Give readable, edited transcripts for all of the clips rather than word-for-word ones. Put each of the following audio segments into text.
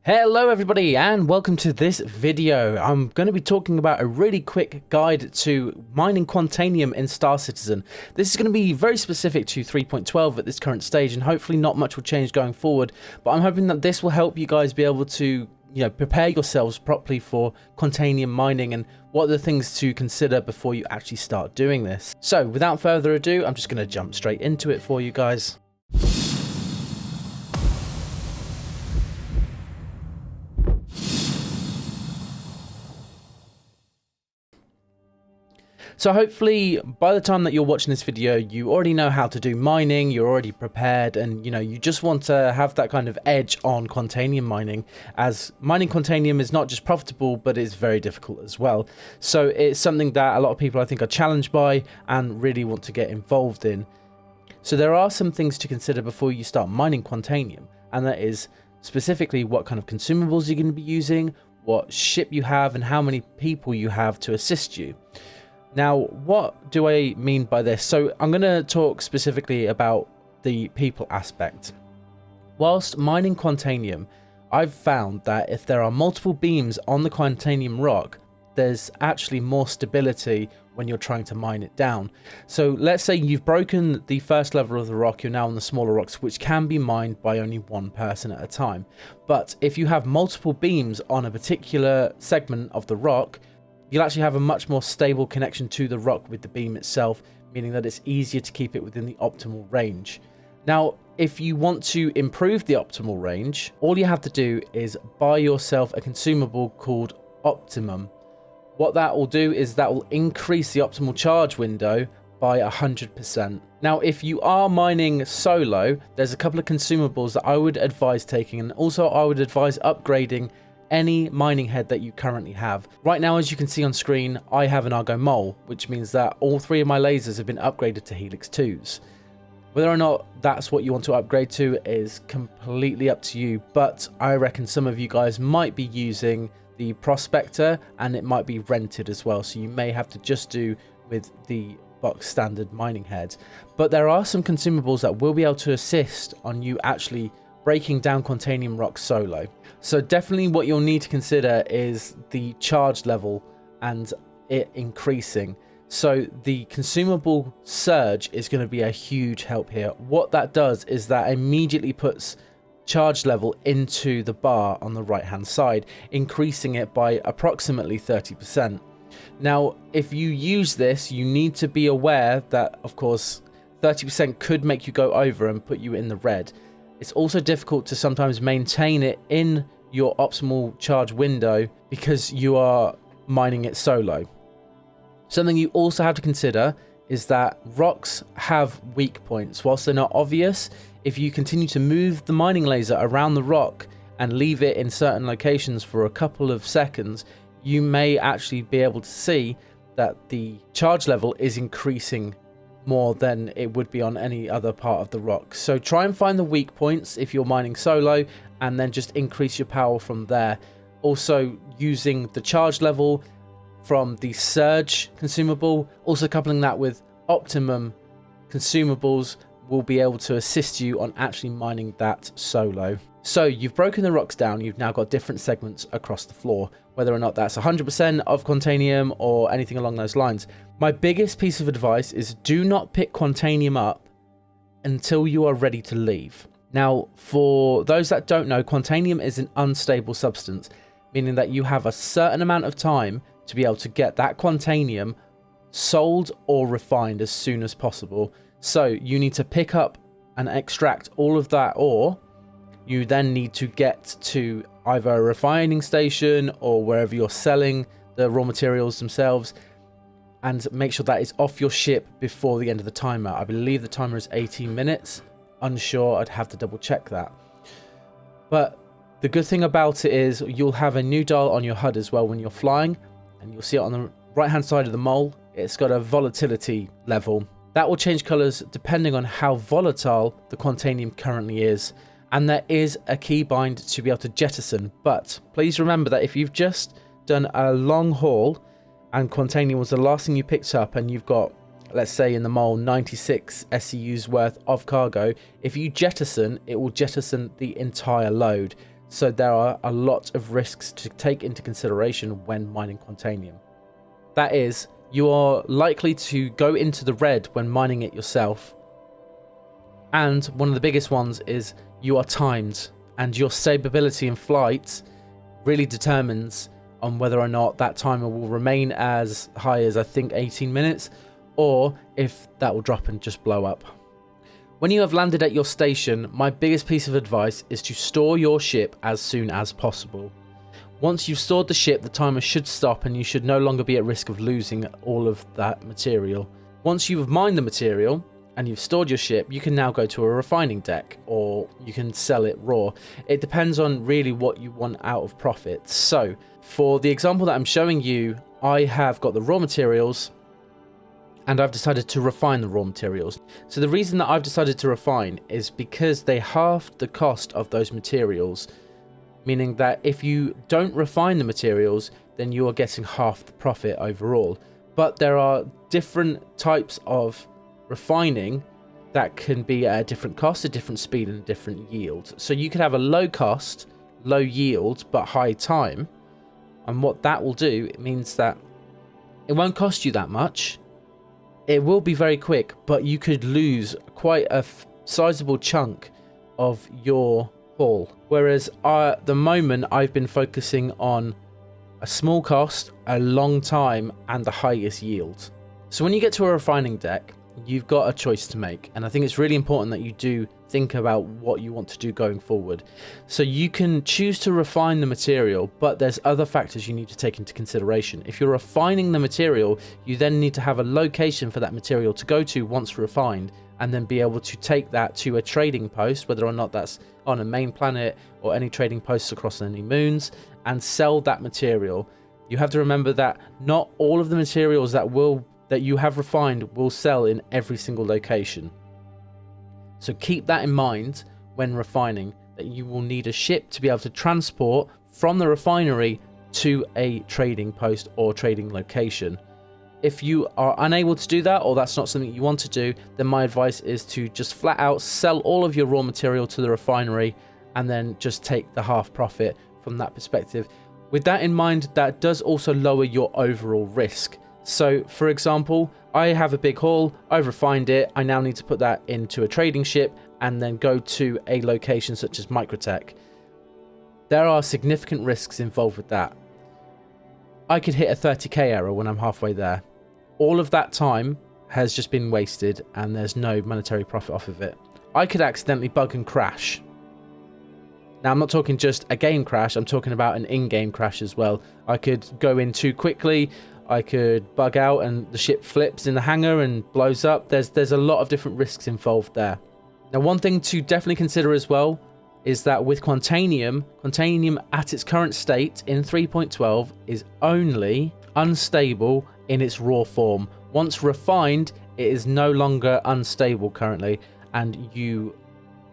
Hello everybody and welcome to this video. I'm going to be talking about a really quick guide to mining Quantainium in Star Citizen. This is going to be very specific to 3.12 at this current stage, and hopefully not much will change going forward, but I'm hoping that this will help you guys be able to prepare yourselves properly for Quantainium mining and what are the things to consider before you actually start doing this. So without further ado, I'm just going to jump straight into it for you guys. So hopefully by the time that you're watching this video, you already know how to do mining, you're already prepared, and you just want to have that kind of edge on Quantainium mining, as mining Quantainium is not just profitable, but it's very difficult as well. So it's something that a lot of people I think are challenged by and really want to get involved in. So there are some things to consider before you start mining Quantainium, and that is specifically what kind of consumables you're going to be using, what ship you have, and how many people you have to assist you. Now, what do I mean by this? So I'm going to talk specifically about the people aspect. Whilst mining Quantainium, I've found that if there are multiple beams on the Quantainium rock, there's actually more stability when you're trying to mine it down. So let's say you've broken the first level of the rock, you're now on the smaller rocks, which can be mined by only one person at a time. But if you have multiple beams on a particular segment of the rock, you'll actually have a much more stable connection to the rock with the beam itself, meaning that it's easier to keep it within the optimal range. Now, if you want to improve the optimal range, all you have to do is buy yourself a consumable called Optimum. What that will do is that will increase the optimal charge window by 100%. Now, if you are mining solo, there's a couple of consumables that I would advise taking, and also I would advise upgrading any mining head that you currently have. Right now, as you can see on screen, I have an Argo Mole, which means that all three of my lasers have been upgraded to Helix 2s. Whether or not that's what you want to upgrade to is completely up to you, but I reckon some of you guys might be using the Prospector and it might be rented as well, so you may have to just do with the box standard mining head. But there are some consumables that will be able to assist on you actually breaking down Quantainium rock solo. So definitely what you'll need to consider is the charge level and it increasing. So the consumable surge is going to be a huge help here. What that does is that immediately puts charge level into the bar on the right hand side, increasing it by approximately 30%. Now, if you use this, you need to be aware that, of course, 30% could make you go over and put you in the red. It's also difficult to sometimes maintain it in your optimal charge window because you are mining it solo. Something you also have to consider is that rocks have weak points. Whilst they're not obvious, if you continue to move the mining laser around the rock and leave it in certain locations for a couple of seconds, you may actually be able to see that the charge level is increasing more than it would be on any other part of the rock. So try and find the weak points if you're mining solo and then just increase your power from there. Also using the charge level from the surge consumable, also coupling that with optimum consumables will be able to assist you on actually mining that solo. So you've broken the rocks down, you've now got different segments across the floor, whether or not that's 100% of Quantainium or anything along those lines. My biggest piece of advice is do not pick Quantainium up until you are ready to leave. Now, for those that don't know, Quantainium is an unstable substance, meaning that you have a certain amount of time to be able to get that Quantainium sold or refined as soon as possible. So you need to pick up and extract all of that ore. You then need to get to either a refining station or wherever you're selling the raw materials themselves and make sure that is off your ship before the end of the timer. I believe the timer is 18 minutes. Unsure, I'd have to double check that. But the good thing about it is you'll have a new dial on your HUD as well when you're flying, and you'll see it on the right hand side of the mole. It's got a volatility level. That will change colors depending on how volatile the Quantainium currently is. And there is a keybind to be able to jettison, but please remember that if you've just done a long haul and Quantainium was the last thing you picked up and you've got, let's say in the mole, 96 SEUs worth of cargo, if you jettison, it will jettison the entire load. So there are a lot of risks to take into consideration when mining Quantainium. That is, you are likely to go into the red when mining it yourself. And one of the biggest ones is you are timed, and your stability in flight really determines on whether or not that timer will remain as high as I think 18 minutes, or if that will drop and just blow up. When you have landed at your station, my biggest piece of advice is to store your ship as soon as possible. Once you've stored the ship, the timer should stop and you should no longer be at risk of losing all of that material. Once you have mined the material and you've stored your ship, you can now go to a refining deck, or you can sell it raw. It depends on really what you want out of profit. So for the example that I'm showing you, I have got the raw materials and I've decided to refine the raw materials. So the reason that I've decided to refine is because they halved the cost of those materials, meaning that if you don't refine the materials, then you are getting half the profit overall. But there are different types of refining that can be at a different cost, a different speed, and a different yield. So you could have a low cost, low yield, but high time. And what that will do, it means that it won't cost you that much. It will be very quick, but you could lose quite a sizable chunk of your haul. Whereas at the moment, I've been focusing on a small cost, a long time, and the highest yield. So when you get to a refining deck, you've got a choice to make. And I think it's really important that you do think about what you want to do going forward. So you can choose to refine the material, but there's other factors you need to take into consideration. If you're refining the material, you then need to have a location for that material to go to once refined, and then be able to take that to a trading post, whether or not that's on a main planet or any trading posts across any moons, and sell that material. You have to remember that not all of the materials that you have refined will sell in every single location. So keep that in mind when refining, that you will need a ship to be able to transport from the refinery to a trading post or trading location. If you are unable to do that, or that's not something you want to do, then my advice is to just flat out sell all of your raw material to the refinery and then just take the half profit from that perspective. With that in mind, that does also lower your overall risk. So for example, I have a big haul, I've refined it, I now need to put that into a trading ship and then go to a location such as Microtech. There are significant risks involved with that. I could hit a 30k error when I'm halfway there. All of that time has just been wasted and there's no monetary profit off of it. I could accidentally bug and crash. Now, I'm not talking just a game crash, I'm talking about an in-game crash as well. I could go in too quickly, I could bug out and the ship flips in the hangar and blows up. There's a lot of different risks involved there. Now, one thing to definitely consider as well is that with Quantainium at its current state in 3.12 is only unstable in its raw form. Once refined, it is no longer unstable currently, and you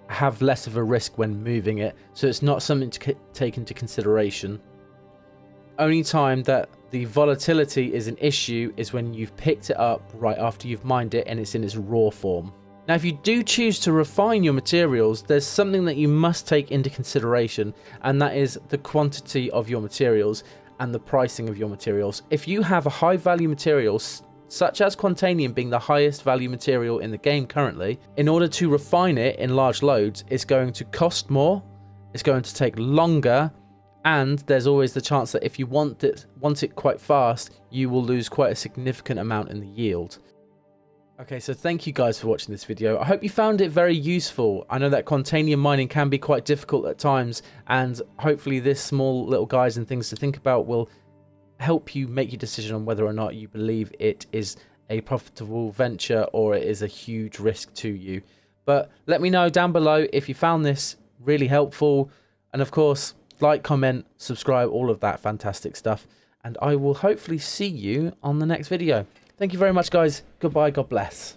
have less of a risk when moving it. So it's not something to take into consideration. Only time that the volatility is an issue is when you've picked it up right after you've mined it and it's in its raw form. Now, if you do choose to refine your materials, there's something that you must take into consideration, and that is the quantity of your materials and the pricing of your materials. If you have a high value material, such as Quantainium being the highest value material in the game currently, in order to refine it in large loads, it's going to cost more, it's going to take longer, and there's always the chance that if you want it quite fast, you will lose quite a significant amount in the yield. Okay, so thank you guys for watching this video. I hope you found it very useful. I know that Quantainium mining can be quite difficult at times, and hopefully this small little guides and things to think about will help you make your decision on whether or not you believe it is a profitable venture or it is a huge risk to you. But let me know down below if you found this really helpful, and of course, like, comment, subscribe, all of that fantastic stuff, and I will hopefully see you on the next video. Thank you very much, guys. Goodbye. God bless.